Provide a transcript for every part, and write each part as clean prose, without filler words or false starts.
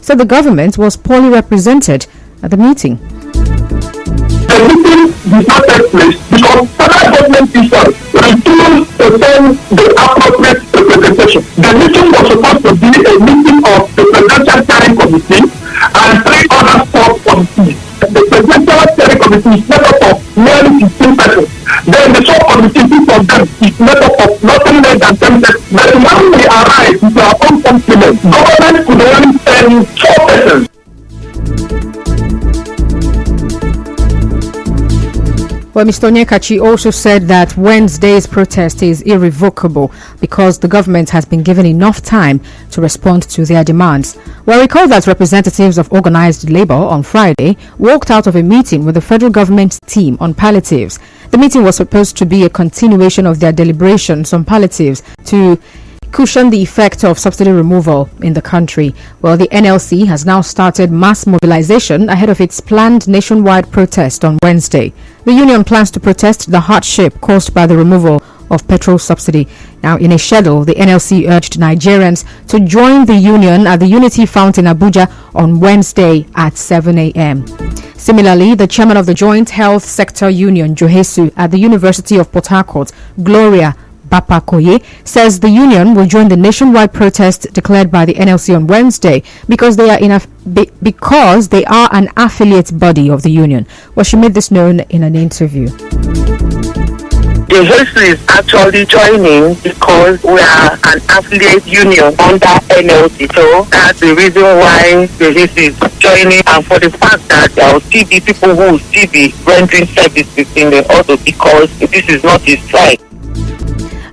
said the government was poorly represented at the meeting. The meeting did not take place because federal government officials refused to send the appropriate representation. The meeting was supposed to be a meeting of the Presidential Steering Committee and 3 other sub-committees. The Presidential Steering Committee is made up of nearly 15 persons. Then the sub-committee, each of them is made up of nothing less than 10 persons. But when we arrive with our own complement, government could only send 4 persons. Well, Mr. Onyekachi also said that Wednesday's protest is irrevocable because the government has been given enough time to respond to their demands. Well, recall that representatives of organized labor on Friday walked out of a meeting with the federal government team on palliatives. The meeting was supposed to be a continuation of their deliberations on palliatives to cushion the effect of subsidy removal in the country. Well, the NLC has now started mass mobilization ahead of its planned nationwide protest on Wednesday. The union plans to protest the hardship caused by the removal of petrol subsidy. Now, in a schedule, the NLC urged Nigerians to join the union at the Unity Fount in Abuja on Wednesday at 7 a.m. Similarly, the chairman of the Joint Health Sector Union, Johesu, at the University of Port Harcourt, Gloria Bapakoye, says the union will join the nationwide protest declared by the NLC on Wednesday because they are an affiliate body of the union. Well, she made this known in an interview. The history is actually joining because we are an affiliate union under NLC. So that's the reason why the history is joining, and for the fact that there will still be people who will still be rendering services in the auto because this is not a strike.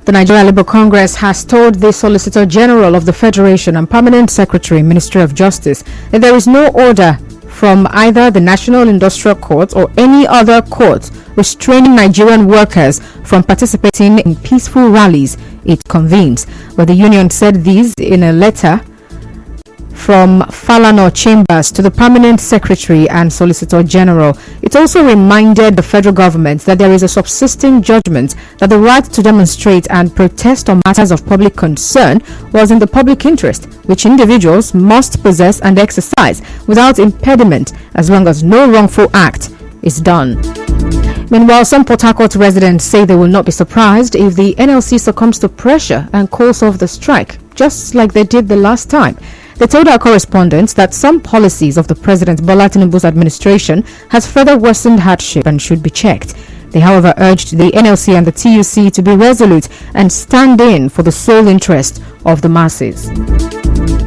The Nigeria Labour Congress has told the Solicitor General of the Federation and Permanent Secretary, Ministry of Justice, that there is no order from either the National Industrial Court or any other court restraining Nigerian workers from participating in peaceful rallies it convenes. But the union said this in a letter from Falana Chambers to the Permanent Secretary and Solicitor General. It also reminded the federal government that there is a subsisting judgment that the right to demonstrate and protest on matters of public concern was in the public interest, which individuals must possess and exercise without impediment as long as no wrongful act is done. Meanwhile, some Port Harcourt residents say they will not be surprised if the NLC succumbs to pressure and calls off the strike, just like they did the last time. They told our correspondents that some policies of the President Bola Tinubu's administration has further worsened hardship and should be checked. They, however, urged the NLC and the TUC to be resolute and stand in for the sole interest of the masses.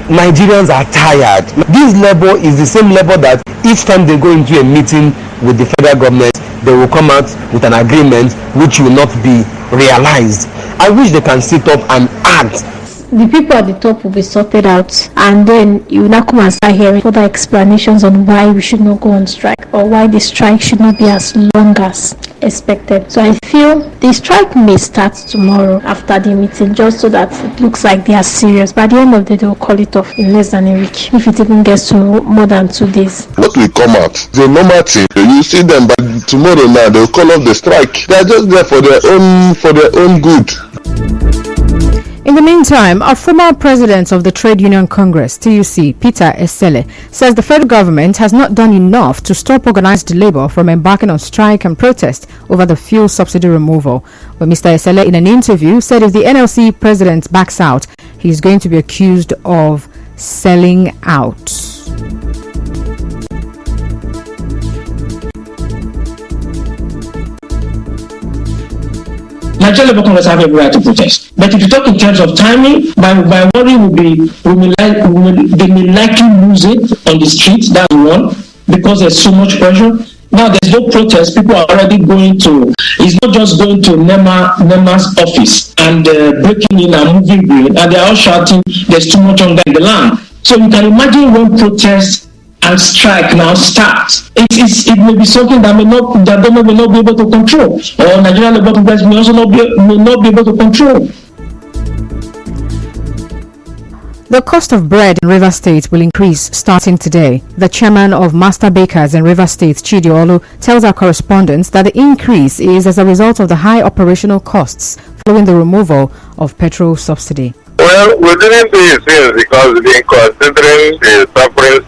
Nigerians are tired. This labor is the same labor that each time they go into a meeting with the federal government, they will come out with an agreement which will not be realized. I wish they can sit up and act. The people at the top will be sorted out, and then you will now come and start hearing further explanations on why we should not go on strike or why the strike should not be as long as expected. So I feel the strike may start tomorrow after the meeting, just so that it looks like they are serious. By the end of the day, they will call it off in less than a week, if it even gets to more than 2 days. What will come out? The normal thing. You see them, but tomorrow now they will call off the strike. They are just there for their own good. In the meantime, a former president of the Trade Union Congress, TUC, Peter Esele, says the federal government has not done enough to stop organized labor from embarking on strike and protest over the fuel subsidy removal. But Mr. Esele, in an interview, said if the NLC president backs out, he is going to be accused of selling out. Nigeria Labour Congress have every right to protest. But if you talk in terms of timing, my worry would be they may likely lose it on the streets. That's one, because there's so much pressure. Now there's no protest. People are already going to. It's not just going to NEMA's office and breaking in and moving green, and they're all shouting, "There's too much hunger in the land." So you can imagine when protests and strike now start. It may be something that the government may not be able to control, or Nigerian Labour Congress may also not be able to control. The cost of bread in Rivers State will increase starting today. The chairman of Master Bakers in Rivers State, Chidi Olu, tells our correspondents that the increase is as a result of the high operational costs following the removal of petrol subsidy. Well, we didn't see it since because we've been considering the suffering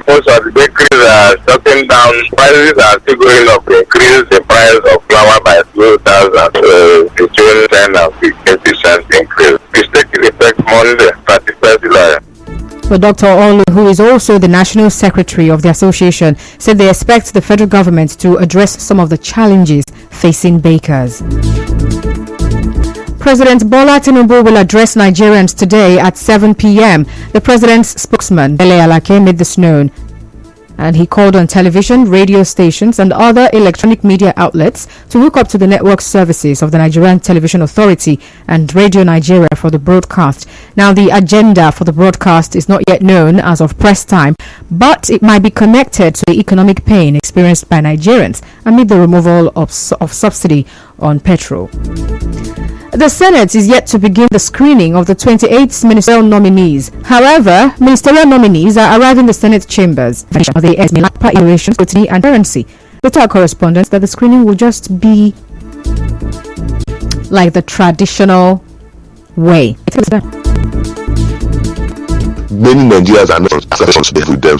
most of the bakeries are shutting down. Prices are still going up. Increase the price of flour by 2,000 between 10 and 15% increase. It's taking effect Monday, 31st July. But Dr. Olu, who is also the National Secretary of the association, said they expect the federal government to address some of the challenges facing bakers. President Bola Tinubu will address Nigerians today at 7 p.m. The president's spokesman, Dele Alake, made this known, and he called on television, radio stations and other electronic media outlets to hook up to the network services of the Nigerian Television Authority and Radio Nigeria for the broadcast. Now, the agenda for the broadcast is not yet known as of press time, but it might be connected to the economic pain experienced by Nigerians amid the removal of subsidy on petrol. The Senate is yet to begin the screening of the 28 ministerial nominees. However, ministerial nominees are arriving in the Senate chambers. They may lack evaluation, scrutiny and transparency. We tell correspondents that the screening will just be like the traditional way. Many Nigerians are not responsible with them.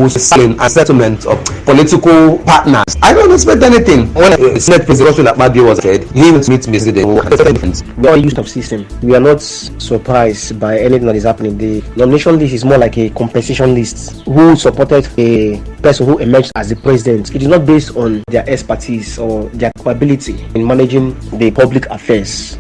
Selling a settlement of political partners. I don't expect anything. When Senate President Akpabio was said, he will meet me today. We are used of system. We are not surprised by anything that is happening. The nomination list is more like a compensation list. Who supported a person who emerged as the president? It is not based on their expertise or their capability in managing the public affairs.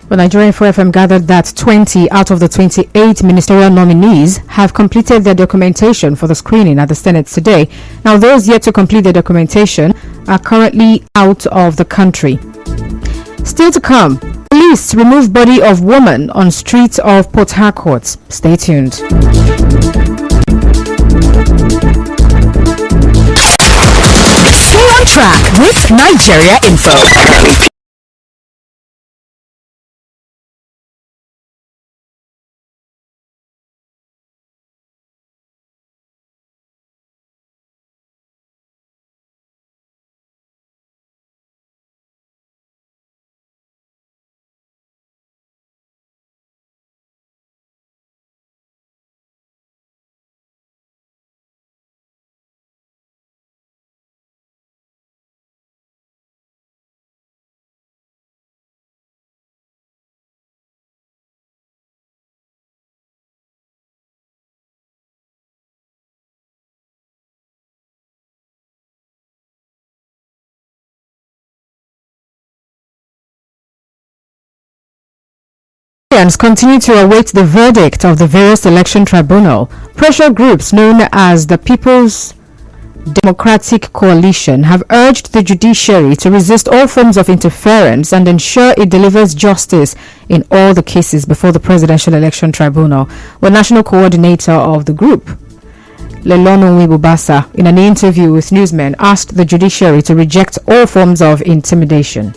Well, Nigerian 4FM gathered that 20 out of the 28 ministerial nominees have completed their documentation for the screening at the Senate today. Now, those yet to complete their documentation are currently out of the country. Still to come, police remove body of woman on streets of Port Harcourt. Stay tuned. Stay on track with Nigeria Info. Continue to await the verdict of the various election tribunal. Pressure groups known as the People's Democratic Coalition have urged the judiciary to resist all forms of interference and ensure it delivers justice in all the cases before the Presidential Election Tribunal. The national coordinator of the group, Lelono Wibubasa, in an interview with newsmen, asked the judiciary to reject all forms of intimidation.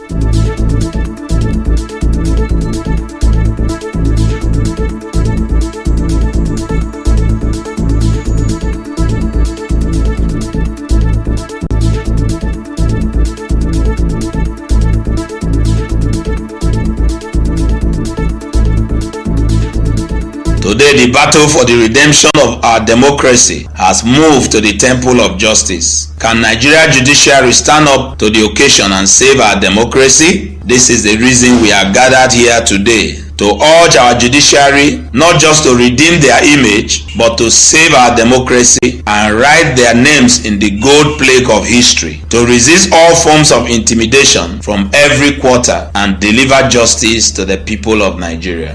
Today, the battle for the redemption of our democracy has moved to the temple of justice. Can Nigeria judiciary stand up to the occasion and save our democracy? This is the reason we are gathered here today, to urge our judiciary not just to redeem their image, but to save our democracy and write their names in the gold plaque of history, to resist all forms of intimidation from every quarter and deliver justice to the people of Nigeria.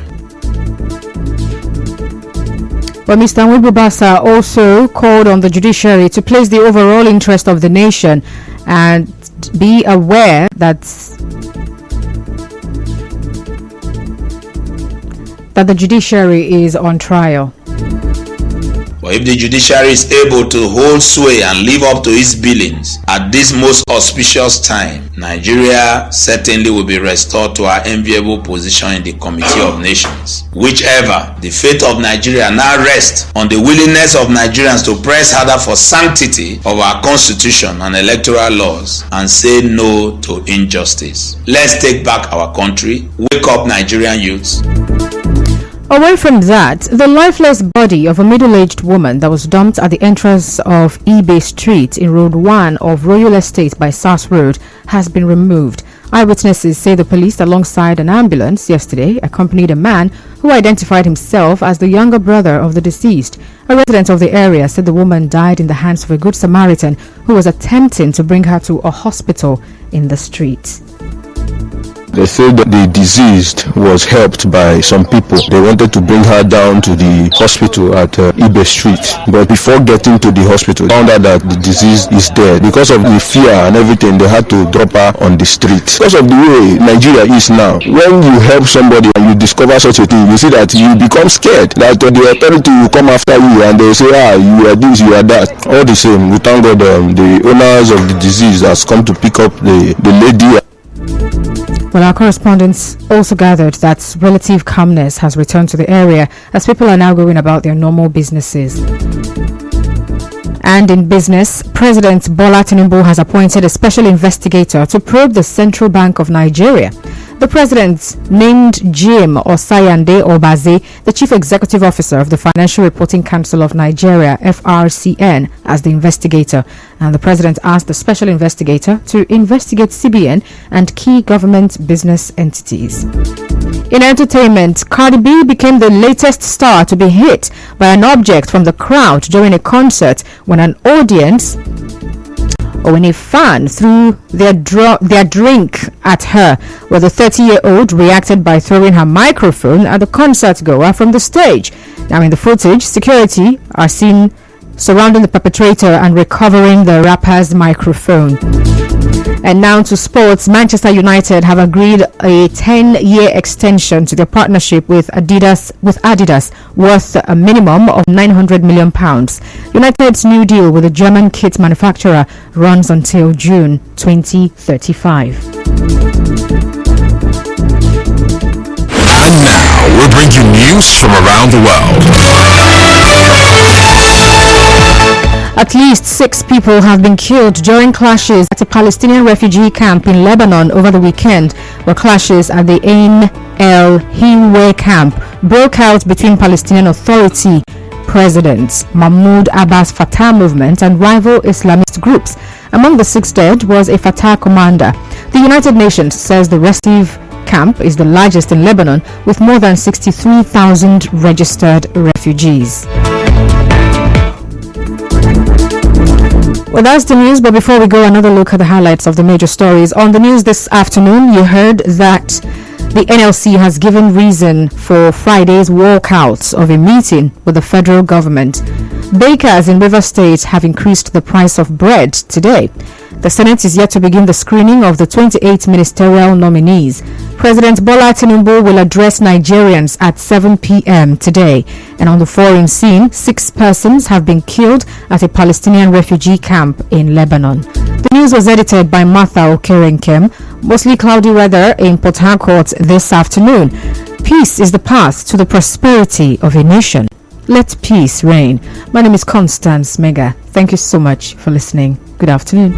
But Mr. Wibubasa also called on the judiciary to place the overall interest of the nation and be aware that the judiciary is on trial. But if the judiciary is able to hold sway and live up to its billings at this most auspicious time, Nigeria certainly will be restored to our enviable position in the Committee of Nations. Whichever, the fate of Nigeria now rests on the willingness of Nigerians to press harder for sanctity of our constitution and electoral laws and say no to injustice. Let's take back our country. Wake up, Nigerian youths. Away from that, the lifeless body of a middle-aged woman that was dumped at the entrance of Ibe Street in Road 1 of Royal Estate by South Road has been removed. Eyewitnesses say the police, alongside an ambulance yesterday, accompanied a man who identified himself as the younger brother of the deceased. A resident of the area said the woman died in the hands of a good Samaritan who was attempting to bring her to a hospital in the street. They said that the deceased was helped by some people. They wanted to bring her down to the hospital at Ibe Street. But before getting to the hospital, found out that the deceased is dead. Because of the fear and everything, they had to drop her on the street. Because of the way Nigeria is now, when you help somebody and you discover such a thing, you see that you become scared. That the authority will come after you and they say, you are this, you are that. All the same, we thank God the owners of the disease has come to pick up the lady. Well, our correspondents also gathered that relative calmness has returned to the area as people are now going about their normal businesses. And in business, President Bola Tinubu has appointed a special investigator to probe the Central Bank of Nigeria. The president named Jim Osayande Obaze, the chief executive officer of the Financial Reporting Council of Nigeria, FRCN, as the investigator. And the president asked the special investigator to investigate CBN and key government business entities. In entertainment, Cardi B became the latest star to be hit by an object from the crowd during a concert when an audience or when a fan threw their drink at her. Well, the 30-year-old reacted by throwing her microphone at the concert goer from the stage. Now, in the footage, security are seen surrounding the perpetrator and recovering the rapper's microphone. And now to sports. Manchester United have agreed a 10-year extension to their partnership with Adidas worth a minimum of £900 million. United's new deal with the German kit manufacturer runs until June 2035. And now we'll bring you news from around the world. At least 6 people have been killed during clashes at a Palestinian refugee camp in Lebanon over the weekend, where clashes at the Ain El Hinwe camp broke out between Palestinian Authority President Mahmoud Abbas Fatah movement and rival Islamist groups. Among the 6 dead was a Fatah commander. The United Nations says the restive camp is the largest in Lebanon, with more than 63,000 registered refugees. Well, that's the news, but before we go, another look at the highlights of the major stories. On the news this afternoon, you heard that the NLC has given reason for Friday's walkout of a meeting with the federal government. Bakers in Rivers State have increased the price of bread today. The Senate is yet to begin the screening of the 28 ministerial nominees. President Bola Tinubu will address Nigerians at 7 p.m. today. And on the foreign scene, 6 persons have been killed at a Palestinian refugee camp in Lebanon. The news was edited by Martha Okerenkem. Mostly cloudy weather in Port Harcourt this afternoon. Peace is the path to the prosperity of a nation. Let peace reign. My name is Constance Mega. Thank you so much for listening. Good afternoon.